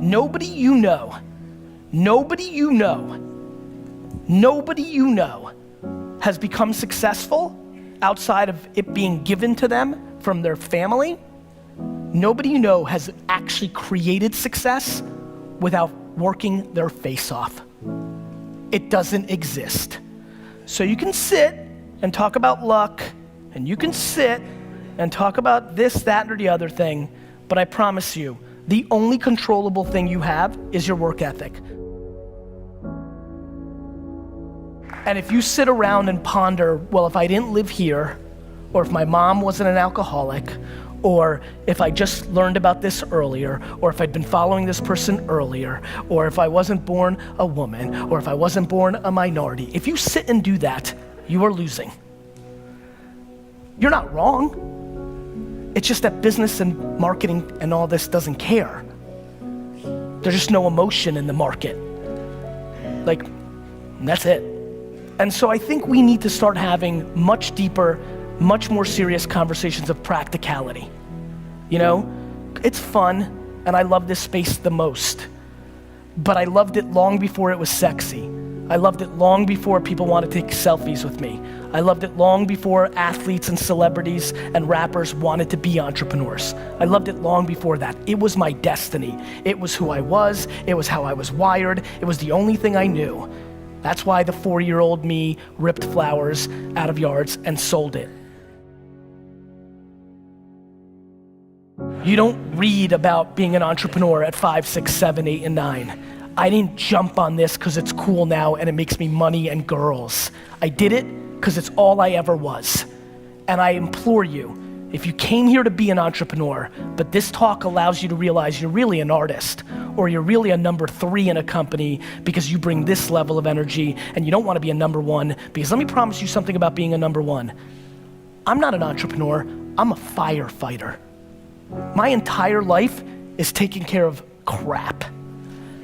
nobody you know has become successful outside of it being given to them from their family. Nobody you know has actually created success without working their face off. It doesn't exist. So you can sit and talk about luck, and you can sit and talk about this, that, or the other thing, but I promise you, the only controllable thing you have is your work ethic. And if you sit around and ponder, well, if I didn't live here, or if my mom wasn't an alcoholic, or if I just learned about this earlier, or if I'd been following this person earlier, or if I wasn't born a woman, or if I wasn't born a minority, if you sit and do that, you are losing. You're not wrong. It's just that business and marketing and all this doesn't care. There's just no emotion in the market. Like, that's it. And so I think we need to start having much deeper, much more serious conversations of practicality. You know, it's fun, and I love this space the most, but I loved it long before it was sexy. I loved it long before people wanted to take selfies with me. I loved it long before athletes and celebrities and rappers wanted to be entrepreneurs. I loved it long before that. It was my destiny. It was who I was. It was how I was wired. It was the only thing I knew. That's why the 4-year-old me ripped flowers out of yards and sold it. You don't read about being an entrepreneur at 5, 6, 7, 8, and 9. I didn't jump on this because it's cool now and it makes me money and girls. I did it because it's all I ever was. And I implore you, if you came here to be an entrepreneur, but this talk allows you to realize you're really an artist, or you're really a number 3 in a company because you bring this level of energy and you don't want to be a number 1, because let me promise you something about being a number 1. I'm not an entrepreneur, I'm a firefighter. My entire life is taking care of crap,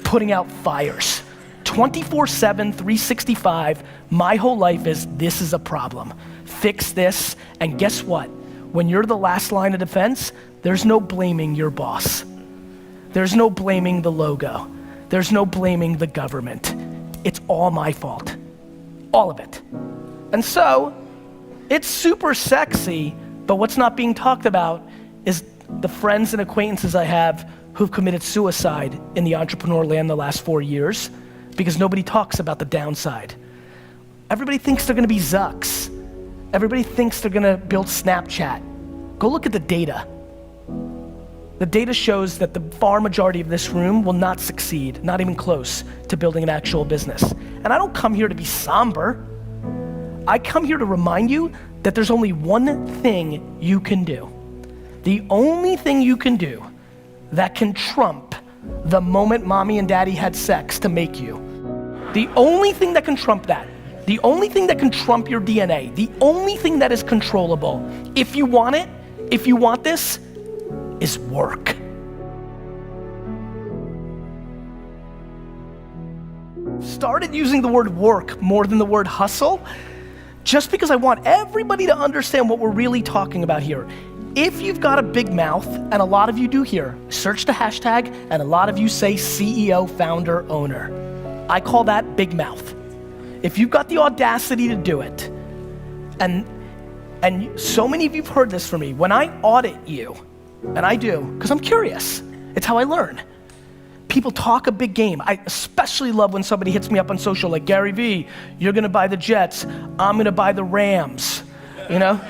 putting out fires. 24/7, 365, my whole life is, this is a problem. Fix this, and guess what? When you're the last line of defense, there's no blaming your boss. There's no blaming the logo. There's no blaming the government. It's all my fault. All of it. And so, it's super sexy, but what's not being talked about is the friends and acquaintances I have who've committed suicide in the entrepreneur land the last 4 years, because nobody talks about the downside. Everybody thinks they're gonna be Zucks. Everybody thinks they're gonna build Snapchat. Go look at the data. The data shows that the far majority of this room will not succeed, not even close to building an actual business. And I don't come here to be somber. I come here to remind you that there's only one thing you can do. The only thing you can do that can trump the moment mommy and daddy had sex to make you. The only thing that can trump that, the only thing that can trump your DNA, the only thing that is controllable, if you want it, if you want this, is work. Started using the word work more than the word hustle, just because I want everybody to understand what we're really talking about here. If you've got a big mouth, and a lot of you do here, search the hashtag, and a lot of you say CEO, founder, owner. I call that big mouth. If you've got the audacity to do it, and so many of you have heard this from me, when I audit you, and I do, because I'm curious, it's how I learn. People talk a big game. I especially love when somebody hits me up on social, like, Gary V, you're gonna buy the Jets, I'm gonna buy the Rams, you know?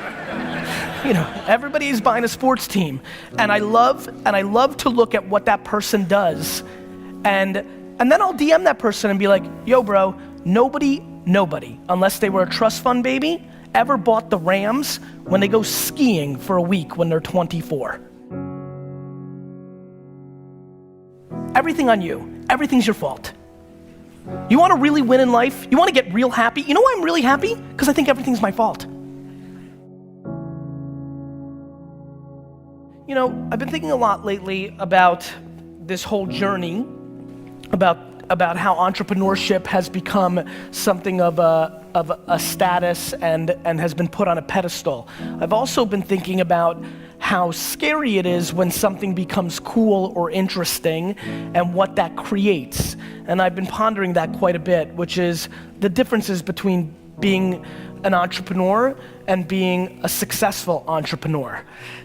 You know, everybody's buying a sports team. And I love to look at what that person does. And then I'll DM that person and be like, yo bro, nobody, unless they were a trust fund baby, ever bought the Rams when they go skiing for a week when they're 24. Everything on you, everything's your fault. You wanna really win in life? You wanna get real happy? You know why I'm really happy? Because I think everything's my fault. You know, I've been thinking a lot lately about this whole journey, about how entrepreneurship has become something of a status and has been put on a pedestal. I've also been thinking about how scary it is when something becomes cool or interesting and what that creates. And I've been pondering that quite a bit, which is the differences between being an entrepreneur and being a successful entrepreneur.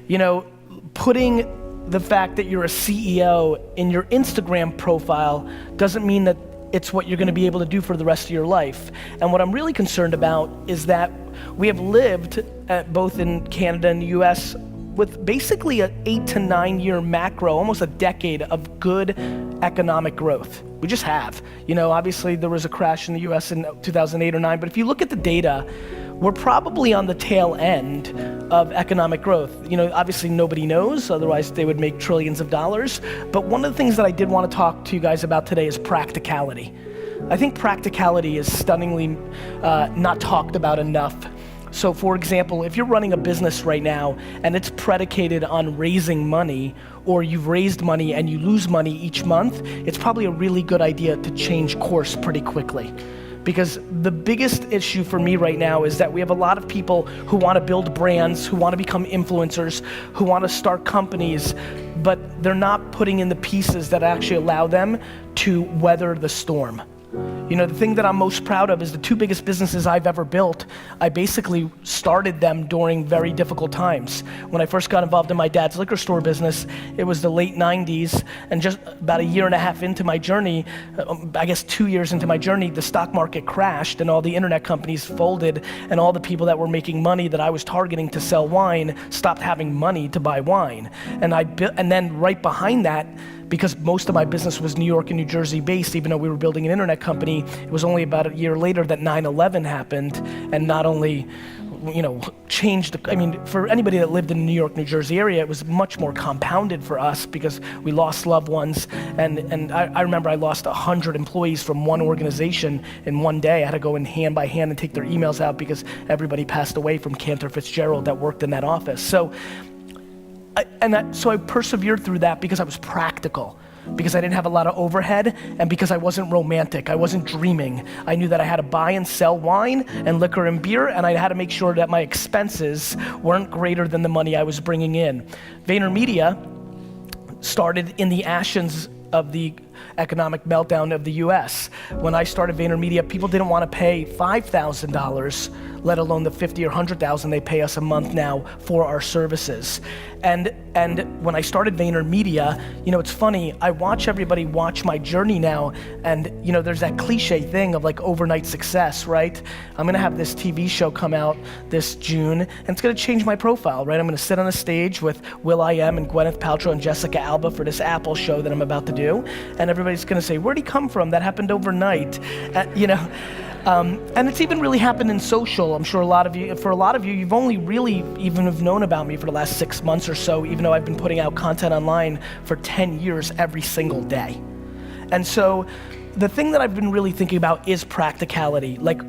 You know, putting the fact that you're a CEO in your Instagram profile doesn't mean that it's what you're gonna be able to do for the rest of your life. And what I'm really concerned about is that we have lived, both in Canada and the US, with basically an 8 to 9 year macro, almost a decade of good economic growth. We just have. You know, obviously there was a crash in the US in 2008 or 9, but if you look at the data, we're probably on the tail end of economic growth. You know, obviously nobody knows, otherwise they would make trillions of dollars. But one of the things that I did want to talk to you guys about today is practicality. I think practicality is stunningly not talked about enough. So for example, if you're running a business right now and it's predicated on raising money, or you've raised money and you lose money each month, it's probably a really good idea to change course pretty quickly. Because the biggest issue for me right now is that we have a lot of people who want to build brands, who want to become influencers, who want to start companies, but they're not putting in the pieces that actually allow them to weather the storm. You know, the thing that I'm most proud of is the 2 biggest businesses I've ever built, I basically started them during very difficult times. When I first got involved in my dad's liquor store business, it was the late 90s, and just about a year and a half into my journey, I guess 2 years into my journey, the stock market crashed and all the internet companies folded, and all the people that were making money that I was targeting to sell wine stopped having money to buy wine. And then right behind that, because most of my business was New York and New Jersey based, even though we were building an internet company, it was only about a year later that 9/11 happened, and not only, you know, changed, I mean, for anybody that lived in the New York, New Jersey area, it was much more compounded for us because we lost loved ones, and I remember I lost 100 employees from one organization in one day. I had to go in hand by hand and take their emails out because everybody passed away from Cantor Fitzgerald that worked in that office. So I persevered through that because I was practical, because I didn't have a lot of overhead, and because I wasn't romantic, I wasn't dreaming. I knew that I had to buy and sell wine and liquor and beer, and I had to make sure that my expenses weren't greater than the money I was bringing in. VaynerMedia started in the ashes of the economic meltdown of the US. When I started VaynerMedia, people didn't want to pay $5,000, let alone the $50,000 or $100,000 they pay us a month now for our services. And when I started VaynerMedia, you know, it's funny, I watch everybody watch my journey now, and you know, there's that cliche thing of like overnight success, right? I'm gonna have this TV show come out this June, and it's gonna change my profile, right? I'm gonna sit on a stage with Will.i.am and Gwyneth Paltrow and Jessica Alba for this Apple show that I'm about to do, and everybody's gonna say, where'd he come from? That happened overnight, you know? And it's even really happened in social. I'm sure for a lot of you, you've only really even have known about me for the last 6 months or so, even though I've been putting out content online for 10 years every single day. And so the thing that I've been really thinking about is practicality. Like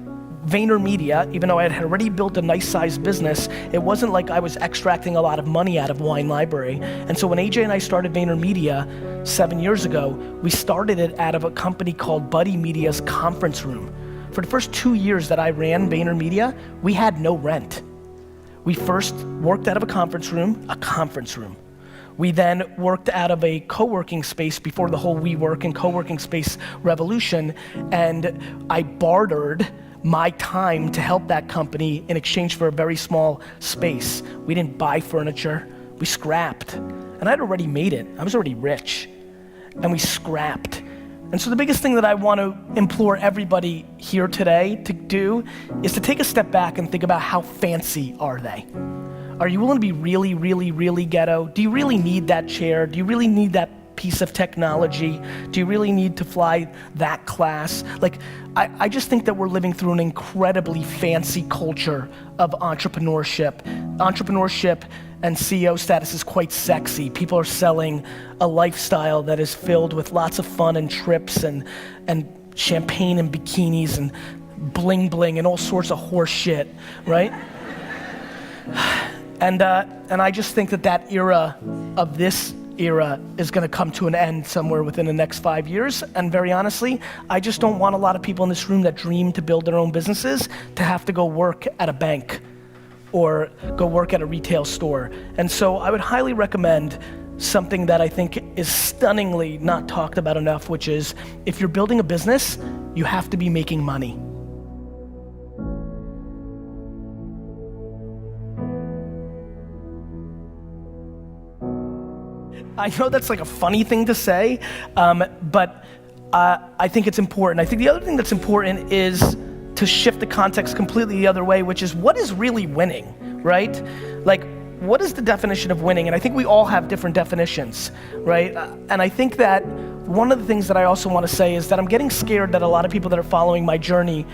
VaynerMedia, even though I had already built a nice sized business, it wasn't like I was extracting a lot of money out of Wine Library. And so when AJ and I started VaynerMedia 7 years ago, we started it out of a company called Buddy Media's conference room. For the first 2 years that I ran VaynerMedia, we had no rent. We first worked out of a conference room. We then worked out of a co-working space before the whole WeWork and co-working space revolution, and I bartered my time to help that company in exchange for a very small space. We didn't buy furniture, we scrapped. And I'd already made it, I was already rich, and we scrapped. And so the biggest thing that I want to implore everybody here today to do is to take a step back and think about how fancy are they? Are you willing to be really, really, really ghetto? Do you really need that chair? Do you really need that piece of technology? Do you really need to fly that class? Like, I just think that we're living through an incredibly fancy culture of entrepreneurship. Entrepreneurship and CEO status is quite sexy. People are selling a lifestyle that is filled with lots of fun and trips and champagne and bikinis and bling bling and all sorts of horse shit, right? And I just think that era of this era is gonna come to an end somewhere within the next 5 years. And very honestly, I just don't want a lot of people in this room that dream to build their own businesses to have to go work at a bank or go work at a retail store. And so I would highly recommend something that I think is stunningly not talked about enough, which is if you're building a business, you have to be making money. I know that's like a funny thing to say, but I think it's important. I think the other thing that's important is to shift the context completely the other way, which is what is really winning, right? Like, what is the definition of winning? And I think we all have different definitions, right? And I think that one of the things that I also want to say is that I'm getting scared that a lot of people that are following my journey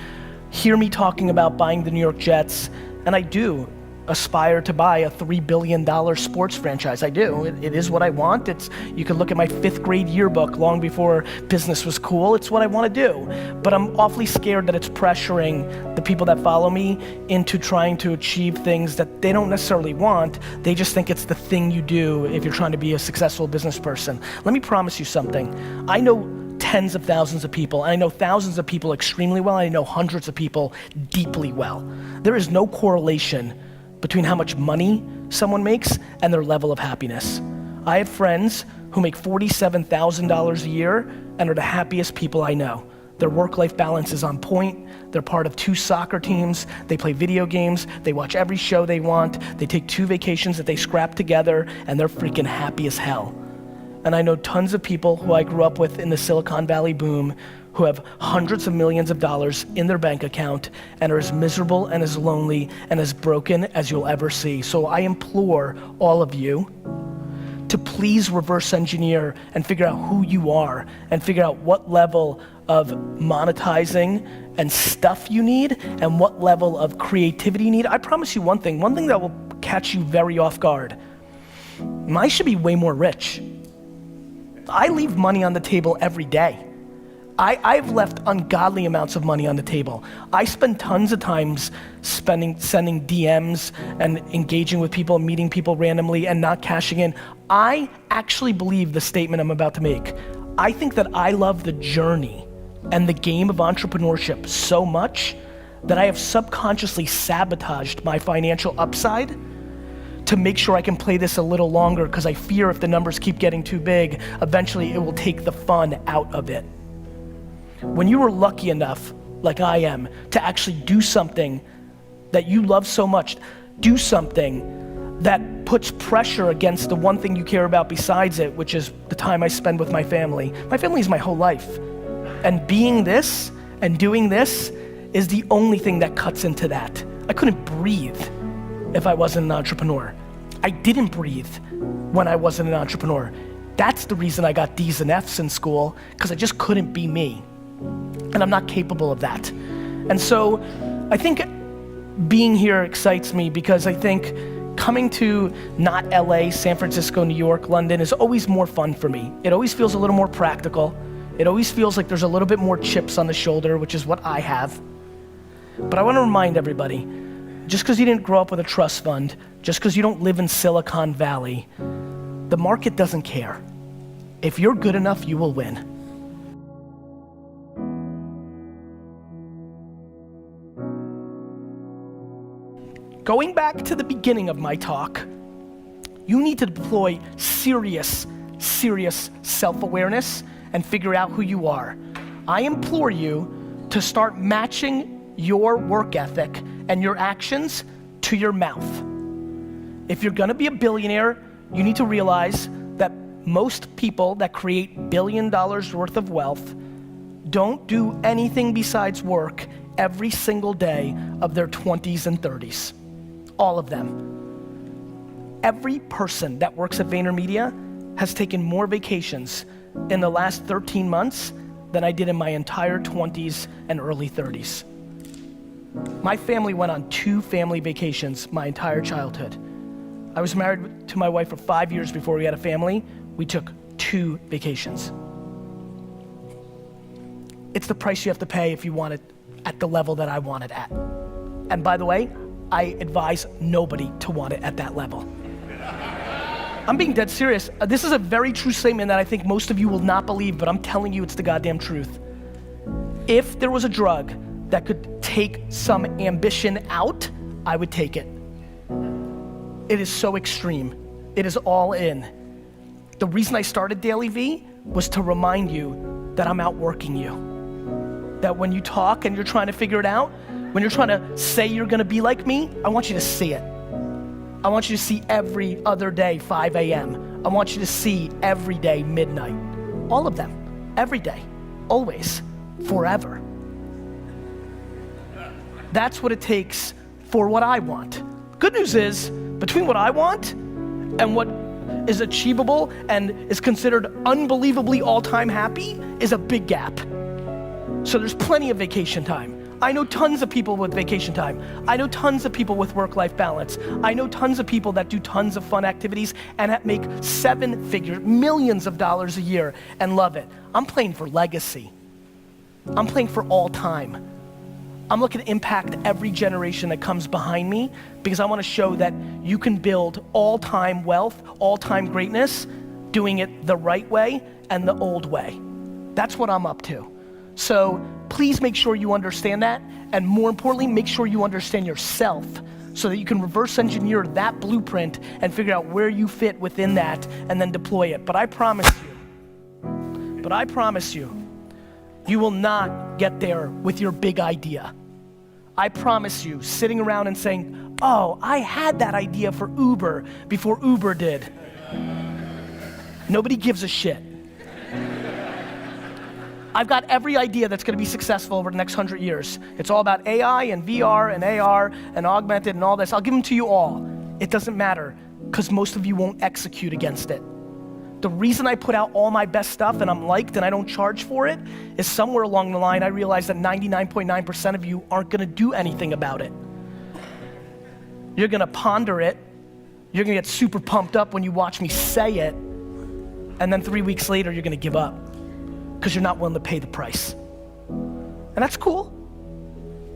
hear me talking about buying the New York Jets, and I do aspire to buy a $3 billion sports franchise. I do. It is what I want. You can look at my 5th grade yearbook long before business was cool. It's what I want to do. But I'm awfully scared that it's pressuring the people that follow me into trying to achieve things that they don't necessarily want. They just think it's the thing you do if you're trying to be a successful business person. Let me promise you something. I know tens of thousands of people, and I know thousands of people extremely well, and I know hundreds of people deeply well. There is no correlation between how much money someone makes and their level of happiness. I have friends who make $47,000 a year and are the happiest people I know. Their work-life balance is on point. They're part of 2 soccer teams. They play video games. They watch every show they want. They take 2 vacations that they scrap together, and they're freaking happy as hell. And I know tons of people who I grew up with in the Silicon Valley boom who have hundreds of millions of dollars in their bank account and are as miserable and as lonely and as broken as you'll ever see. So I implore all of you to please reverse engineer and figure out who you are and figure out what level of monetizing and stuff you need and what level of creativity you need. I promise you one thing that will catch you very off guard. I should be way more rich. I leave money on the table every day. I've left ungodly amounts of money on the table. I spend tons of times sending DMs and engaging with people, meeting people randomly and not cashing in. I actually believe the statement I'm about to make. I think that I love the journey and the game of entrepreneurship so much that I have subconsciously sabotaged my financial upside to make sure I can play this a little longer because I fear if the numbers keep getting too big, eventually it will take the fun out of it. When you are lucky enough, like I am, to actually do something that you love so much, do something that puts pressure against the one thing you care about besides it, which is the time I spend with my family. My family is my whole life. And being this and doing this is the only thing that cuts into that. I couldn't breathe if I wasn't an entrepreneur. I didn't breathe when I wasn't an entrepreneur. That's the reason I got D's and F's in school, because I just couldn't be me. And I'm not capable of that. And so I think being here excites me because I think coming to not LA, San Francisco, New York, London is always more fun for me. It always feels a little more practical. It always feels like there's a little bit more chips on the shoulder, which is what I have. But I want to remind everybody, just because you didn't grow up with a trust fund, just because you don't live in Silicon Valley, the market doesn't care. If you're good enough, you will win. Going back to the beginning of my talk, you need to deploy serious self-awareness and figure out who you are. I implore you to start matching your work ethic and your actions to your mouth. If you're gonna be a billionaire, you need to realize that most people that create $1 billion worth of wealth don't do anything besides work every single day of their 20s and 30s. All of them. Every person that works at VaynerMedia has taken more vacations in the last 13 months than I did in my entire 20s and early 30s. My family went on 2 family vacations my entire childhood. I was married to my wife for 5 years before we had a family. We took 2 vacations. It's the price you have to pay if you want it at the level that I want it at. And by the way, I advise nobody to want it at that level. I'm being dead serious. This is a very true statement that I think most of you will not believe, but I'm telling you it's the goddamn truth. If there was a drug that could take some ambition out, I would take it. It is so extreme. It is all in. The reason I started Daily V was to remind you that I'm outworking you. That when you talk and you're trying to figure it out, when you're trying to say you're gonna be like me, I want you to see it. I want you to see every other day, 5 a.m. I want you to see every day, midnight. All of them, every day, always, forever. That's what it takes for what I want. Good news is, between what I want and what is achievable and is considered unbelievably all-time happy is a big gap. So there's plenty of vacation time. I know tons of people with vacation time. I know tons of people with work-life balance. I know tons of people that do tons of fun activities and that make 7 figures, millions of dollars a year and love it. I'm playing for legacy. I'm playing for all time. I'm looking to impact every generation that comes behind me because I want to show that you can build all-time wealth, all-time greatness, doing it the right way and the old way. That's what I'm up to. So please make sure you understand that, and more importantly, make sure you understand yourself so that you can reverse engineer that blueprint and figure out where you fit within that and then deploy it. But I promise you, you will not get there with your big idea. I promise you, sitting around and saying, oh, I had that idea for Uber before Uber did. Nobody gives a shit. I've got every idea that's gonna be successful over the next 100 years. It's all about AI and VR and AR and augmented and all this. I'll give them to you all. It doesn't matter, because most of you won't execute against it. The reason I put out all my best stuff and I'm liked and I don't charge for it is somewhere along the line I realized that 99.9% of you aren't gonna do anything about it. You're gonna ponder it, you're gonna get super pumped up when you watch me say it, and then 3 weeks later you're gonna give up because you're not willing to pay the price. And that's cool.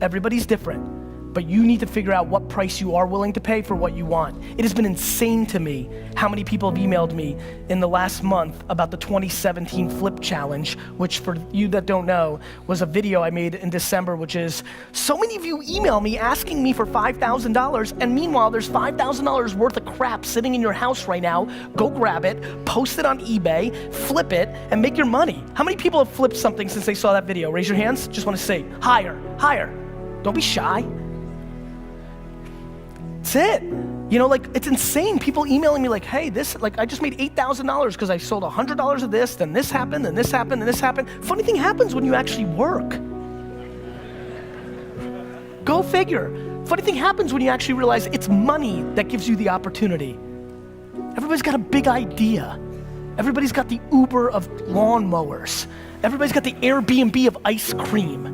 Everybody's different. But you need to figure out what price you are willing to pay for what you want. It has been insane to me how many people have emailed me in the last month about the 2017 Flip Challenge, which for you that don't know, was a video I made in December, which is, so many of you email me asking me for $5,000, and meanwhile there's $5,000 worth of crap sitting in your house right now. Go grab it, post it on eBay, flip it, and make your money. How many people have flipped something since they saw that video? Raise your hands, just wanna say, higher, higher. Don't be shy. That's it. You know, like, it's insane. People emailing me like, hey, this, like, I just made $8,000 because I sold $100 of this, then this happened, then this happened, and this happened. Funny thing happens when you actually work. Go figure. Funny thing happens when you actually realize it's money that gives you the opportunity. Everybody's got a big idea. Everybody's got the Uber of lawnmowers. Everybody's got the Airbnb of ice cream.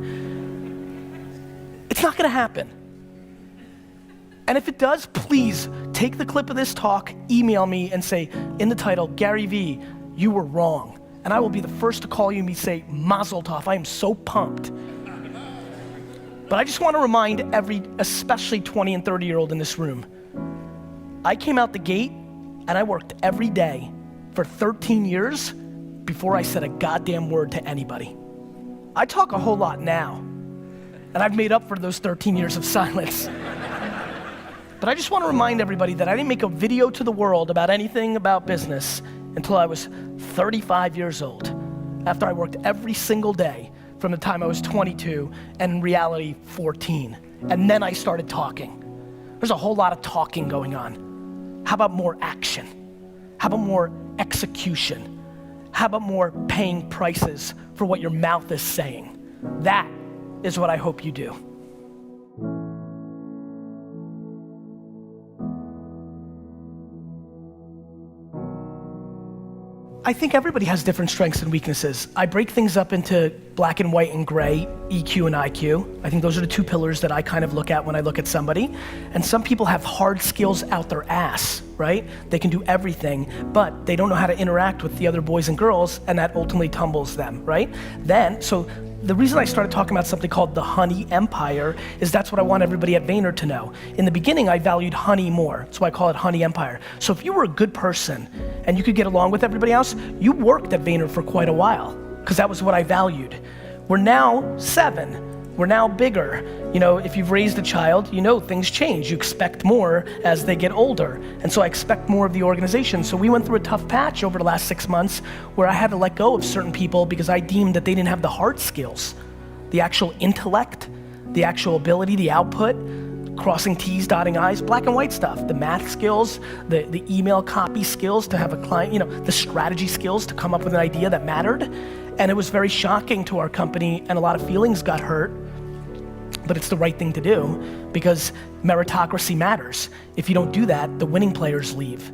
It's not gonna happen. And if it does, please take the clip of this talk, email me and say, in the title, Gary V, you were wrong. And I will be the first to call you and say, Mazel Tov, I am so pumped. But I just want to remind especially 20 and 30-year-old in this room, I came out the gate and I worked every day for 13 years before I said a goddamn word to anybody. I talk a whole lot now, and I've made up for those 13 years of silence. But I just want to remind everybody that I didn't make a video to the world about anything about business until I was 35 years old, after I worked every single day from the time I was 22 and in reality 14. And then I started talking. There's a whole lot of talking going on. How about more action? How about more execution? How about more paying prices for what your mouth is saying? That is what I hope you do. I think everybody has different strengths and weaknesses. I break things up into black and white and gray, EQ and IQ. I think those are the two pillars that I kind of look at when I look at somebody. And some people have hard skills out their ass, right? They can do everything, but they don't know how to interact with the other boys and girls, and that ultimately tumbles them, right? So the reason I started talking about something called the honey empire is that's what I want everybody at Vayner to know. In the beginning, I valued honey more. That's why I call it honey empire. So if you were a good person and you could get along with everybody else, you worked at Vayner for quite a while because that was what I valued. We're now 7. We're now bigger. You know, if you've raised a child, you know things change. You expect more as they get older. And so I expect more of the organization. So we went through a tough patch over the last 6 months where I had to let go of certain people because I deemed that they didn't have the hard skills, the actual intellect, the actual ability, the output, crossing T's, dotting I's, black and white stuff, the math skills, the email copy skills to have a client, you know, the strategy skills to come up with an idea that mattered. And it was very shocking to our company and a lot of feelings got hurt, but it's the right thing to do because meritocracy matters. If you don't do that, the winning players leave.